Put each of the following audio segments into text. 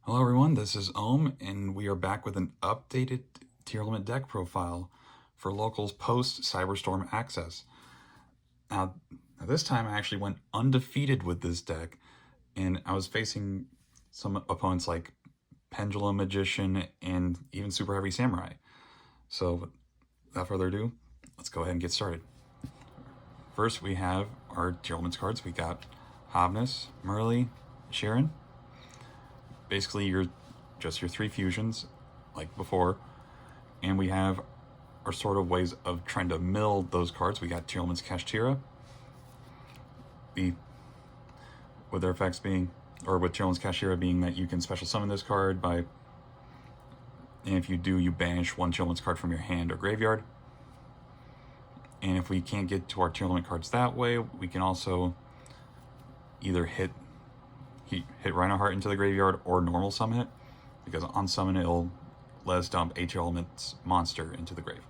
Hello everyone, this is Ohm, and we are back with an updated Tearlament deck profile for Local's post-Cyberstorm access. Now, this time I actually went undefeated with this deck, and I was facing some opponents like Pendulum Magician and even Super Heavy Samurai. So, without further ado, let's go ahead and get started. First, we have our Tearlaments cards. We got Hobnus, Merly, Sharon. Basically, you're just your three fusions, like before, and we have our sort of ways of trying to mill those cards. We got Tearlaments Kashtira, with their effects being, or with Tearlaments Kashtira being that you can special summon this card by, and if you do, you banish one Tearlaments card from your hand or graveyard. And if we can't get to our Tearlament cards that way, we can also either hit Rhinoheart into the graveyard or normal summon it, because on summon it'll let us dump a Tearlaments monster into the grave.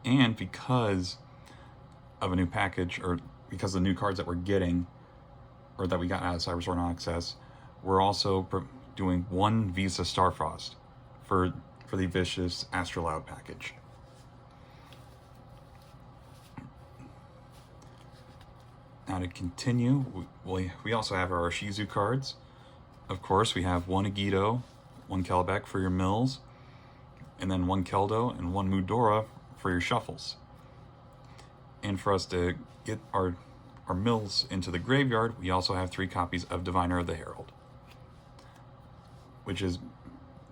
And because of a new package, or because of the new cards that we're getting, or that we got out of Cyberstorm Access, we're also doing one Visa Starfrost for the Vicious Astraloud package. Now to continue, we also have our Ishizu cards. Of course, we have one Agido, one Kelbeck for your mills, and then one Keldo and one Mudora for your shuffles. And for us to get our mills into the graveyard, we also have 3 copies of Diviner of the Herald, which is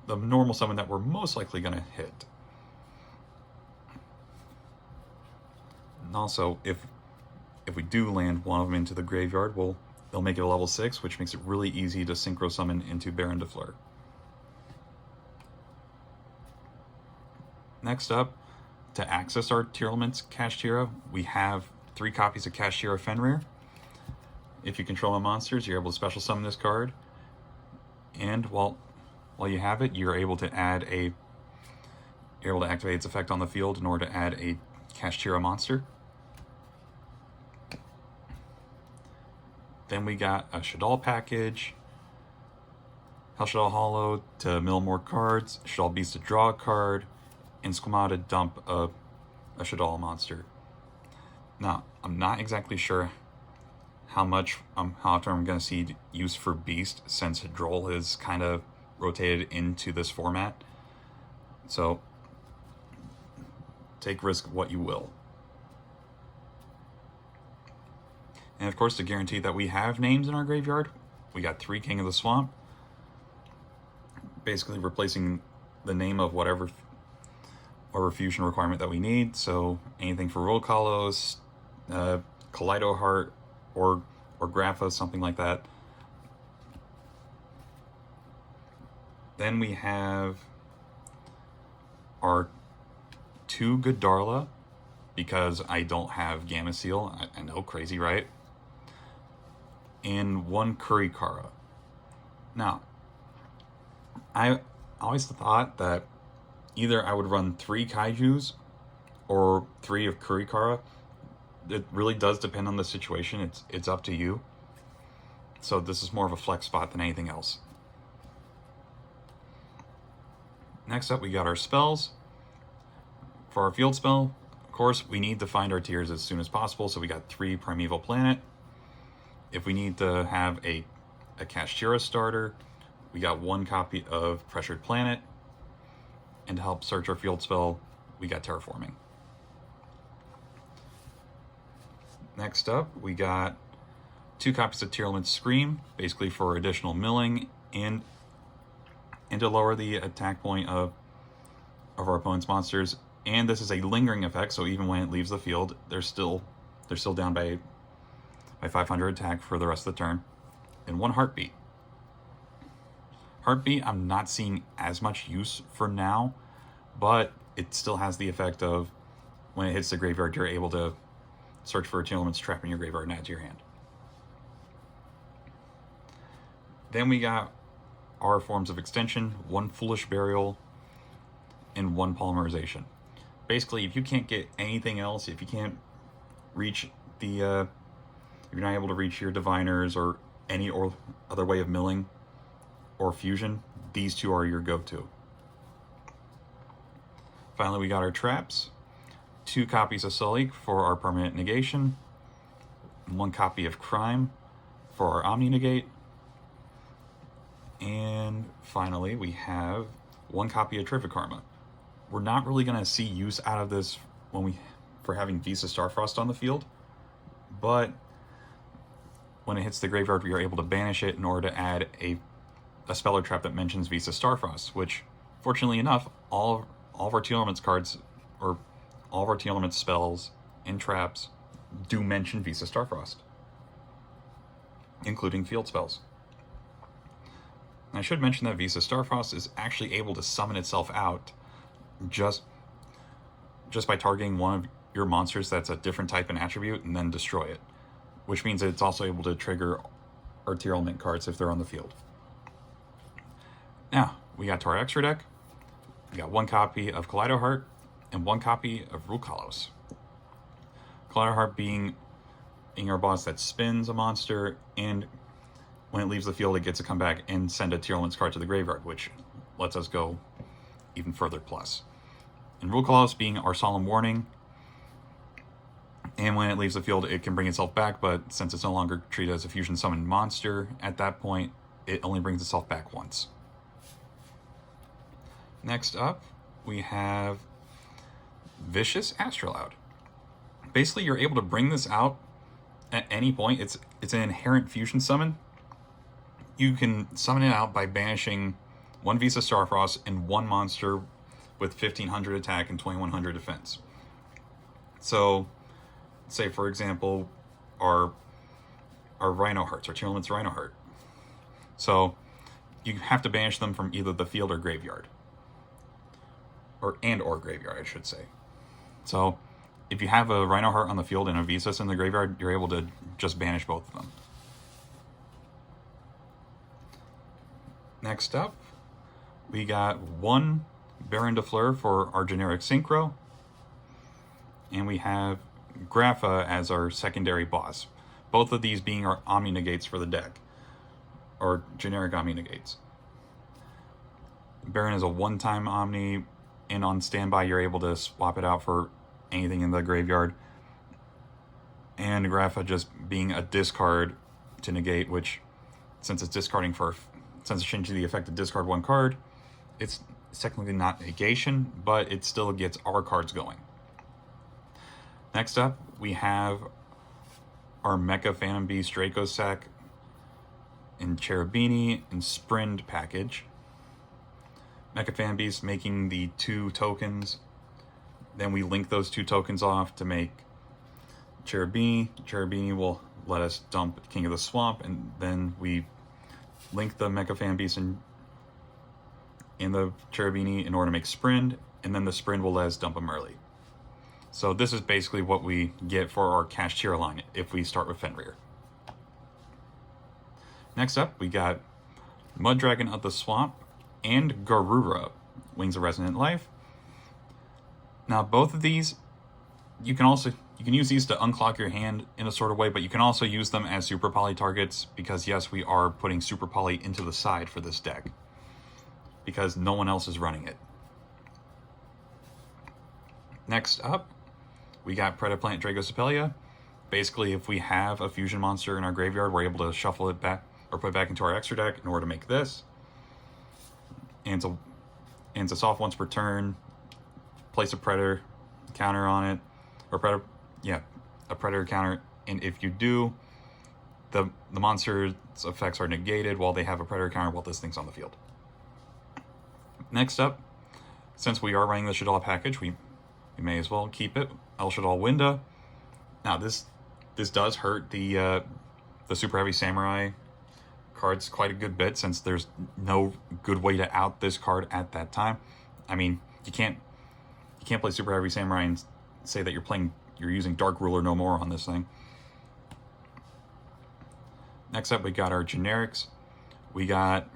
the normal summon that we're most likely going to hit. And also, if we do land one of them into the graveyard, they'll make it a level 6, which makes it really easy to synchro summon into Baron de Fleur. Next up, to access our Tearlaments Kashtira, we have 3 copies of Kashtira Fenrir. If you control my monsters, you're able to special summon this card, and while you have it, you're able to activate its effect on the field in order to add a Kashtira monster. Then we got a Shadal package, Hell Shadal Hollow to mill more cards, Shadal Beast to draw a card, and Squamata to dump a Shadal monster. Now, I'm not exactly sure how often I'm going to see use for Beast, since Droll is kind of rotated into this format. So, take risk what you will. And of course, to guarantee that we have names in our graveyard, we got 3 King of the Swamp, basically replacing the name of whatever fusion requirement that we need. So anything for Rolkalos, Kaleido Heart, or Grapha, something like that. Then we have our 2 Godarla, because I don't have Gamma Seal. I know, crazy, right? And 1 Kurikara. Now, I always thought that either I would run 3 Kaijus or 3 of Kurikara. It really does depend on the situation. It's up to you. So this is more of a flex spot than anything else. Next up, we got our spells. For our field spell, of course, we need to find our tiers as soon as possible, so we got 3 Primeval Planet. If we need to have a Kashtira starter, we got 1 copy of Pressured Planet. And to help search our field spell, we got Terraforming. Next up, we got 2 copies of Tearlaments Scream, basically for additional milling and to lower the attack point of our opponent's monsters. And this is a lingering effect, so even when it leaves the field, they're still down by 500 attack for the rest of the turn. And 1 Heartbeat. Heartbeat, I'm not seeing as much use for now, but it still has the effect of when it hits the graveyard, you're able to search for a Tearlaments trap in your graveyard and add to your hand. Then we got our forms of extension, 1 Foolish Burial, and 1 Polymerization. Basically, if you can't get anything else, if you can't reach the if you're not able to reach your diviners or any other way of milling, or fusion, these two are your go-to. Finally, we got our traps. 2 copies of Sully for our permanent negation. 1 copy of Crime for our Omni Negate. And finally, we have 1 copy of Terrific Karma. We're not really going to see use out of this for having Vicious Starfrost on the field, but when it hits the graveyard, we are able to banish it in order to add a speller trap that mentions Vicious Starfrost, which, fortunately enough, all of our Tearlaments cards, or all of our Tearlaments spells and traps, do mention Vicious Starfrost, including field spells. And I should mention that Vicious Starfrost is actually able to summon itself out just by targeting one of your monsters that's a different type and attribute and then destroy it, which means that it's also able to trigger our Tearlament cards if they're on the field. Now, we got to our extra deck. We got 1 copy of Kaleido Heart and 1 copy of Rukalos. Kaleido Heart being our boss that spins a monster, and when it leaves the field, it gets to come back and send a Tearlaments card to the graveyard, which lets us go even further plus. And Rukalos being our Solemn Warning, and when it leaves the field, it can bring itself back, but since it's no longer treated as a fusion summoned monster, at that point, it only brings itself back once. Next up, we have Vicious Astraloud. Basically, you're able to bring this out at any point. It's an inherent fusion summon. You can summon it out by banishing 1 Vicious Starfrost and 1 monster with 1500 attack and 2100 defense. So, say for example, our Rhino Hearts, our Tearlaments Rhino Heart. So, you have to banish them from either the field or graveyard. Or graveyard, I should say. So, if you have a Rhino Heart on the field and a Vicious in the graveyard, you're able to just banish both of them. Next up, we got 1 Baron de Fleur for our generic Synchro. And we have Grapha as our secondary boss. Both of these being our Omni Negates for the deck. Or generic Omni Negates. Baron is a 1-time Omni, and on standby you're able to swap it out for anything in the graveyard. And Grapha just being a discard to negate, which, since it's changing the effect to discard 1 card, it's technically not negation, but it still gets our cards going. Next up, we have our Mecha Phantom Beast Draco Sack and Cherubini and Sprind package. Mecha Phantom Beast making the 2 tokens. Then we link those 2 tokens off to make Cherubini. Cherubini will let us dump King of the Swamp, and then we link the Mecha Phantom Beast in the Cherubini in order to make Sprind, and then the Sprind will let us dump them early. So this is basically what we get for our cash tier line if we start with Fenrir. Next up, we got Mud Dragon of the Swamp and Garura, Wings of Resonant Life. Now both of these, you can use these to unclock your hand in a sort of way, but you can also use them as super poly targets, because yes, we are putting super poly into the side for this deck, because no one else is running it. Next up, we got Predaplant Dragocepelia. Basically, if we have a fusion monster in our graveyard, we're able to shuffle it back or put it back into our extra deck in order to make this. And it's a soft once per turn. Place a Predator counter on it, or a Predator counter. And if you do, the monster's effects are negated while they have a Predator counter while this thing's on the field. Next up, since we are running the Shaddoll package, we may as well keep it. El Shaddoll Winda. Now this does hurt the Super Heavy Samurai cards quite a good bit, since there's no good way to out this card at that time. I mean, you can't play Super Heavy Samurai and say that you're using Dark Ruler no more on this thing. Next up, we got our generics. We got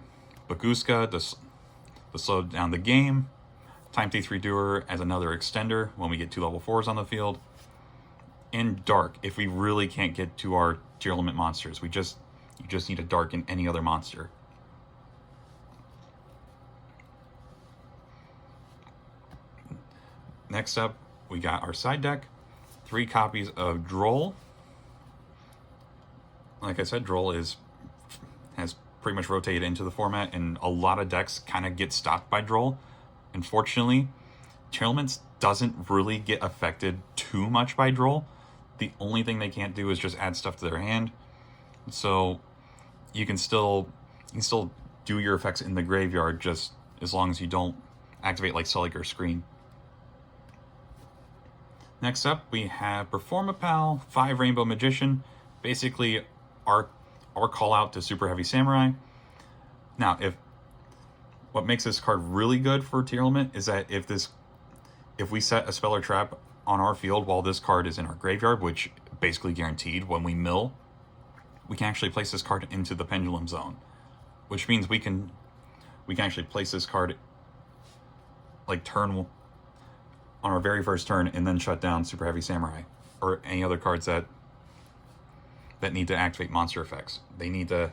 Baguska to slow down the game. Time Thief Redoer as another extender when we get 2 level 4s on the field. And Dark if we really can't get to our Tearlament monsters. You just need a Dark in any other monster. Next up, we got our side deck. 3 copies of Droll. Like I said, Droll has pretty much rotated into the format, and a lot of decks kind of get stopped by Droll. Unfortunately, Tearlaments doesn't really get affected too much by Droll. The only thing they can't do is just add stuff to their hand. So you can still do your effects in the graveyard, just as long as you don't activate like Sulliger or Screen. Next up, we have Performapal, 5 Rainbow Magician. Basically, our call out to Super Heavy Samurai. Now, what makes this card really good for Tearlament is that if we set a spell or trap on our field while this card is in our graveyard, which basically guaranteed when we mill, we can actually place this card into the Pendulum Zone, which means we can actually place this card like on our very first turn and then shut down Super Heavy Samurai or any other cards that need to activate monster effects. They need to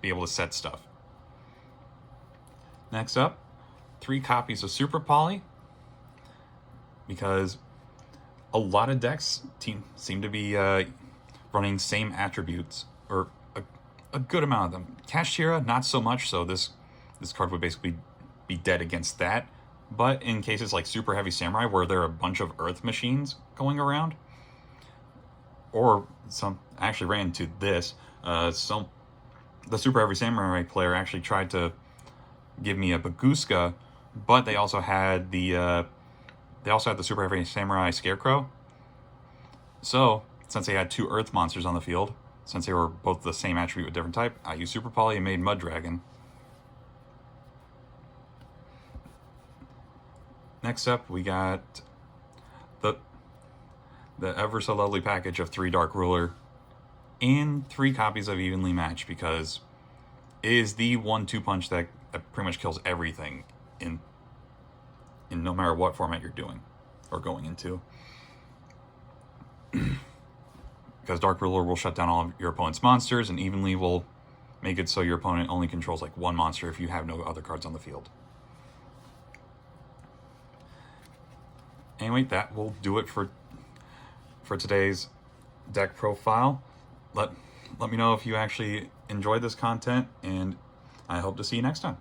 be able to set stuff. Next up, 3 copies of Super Poly, because a lot of decks seem to be running same attributes, or a good amount of them. Kashtira, not so much, so this card would basically be dead against that. But in cases like Super Heavy Samurai, where there are a bunch of Earth machines going around, or I actually ran into this. The Super Heavy Samurai player actually tried to give me a Baguska, but they also had the Super Heavy Samurai Scarecrow. So since they had 2 Earth monsters on the field, since they were both the same attribute with different type, I used Super Poly and made Mud Dragon. Next up, we got the ever so lovely package of 3 Dark Ruler and 3 copies of Evenly Matched, because it is the 1-2 punch that pretty much kills everything in no matter what format you're doing or going into. Because Dark Ruler will shut down all of your opponent's monsters, and Evenly will make it so your opponent only controls like 1 monster if you have no other cards on the field. Anyway, that will do it for today's deck profile. Let me know if you actually enjoyed this content, and I hope to see you next time.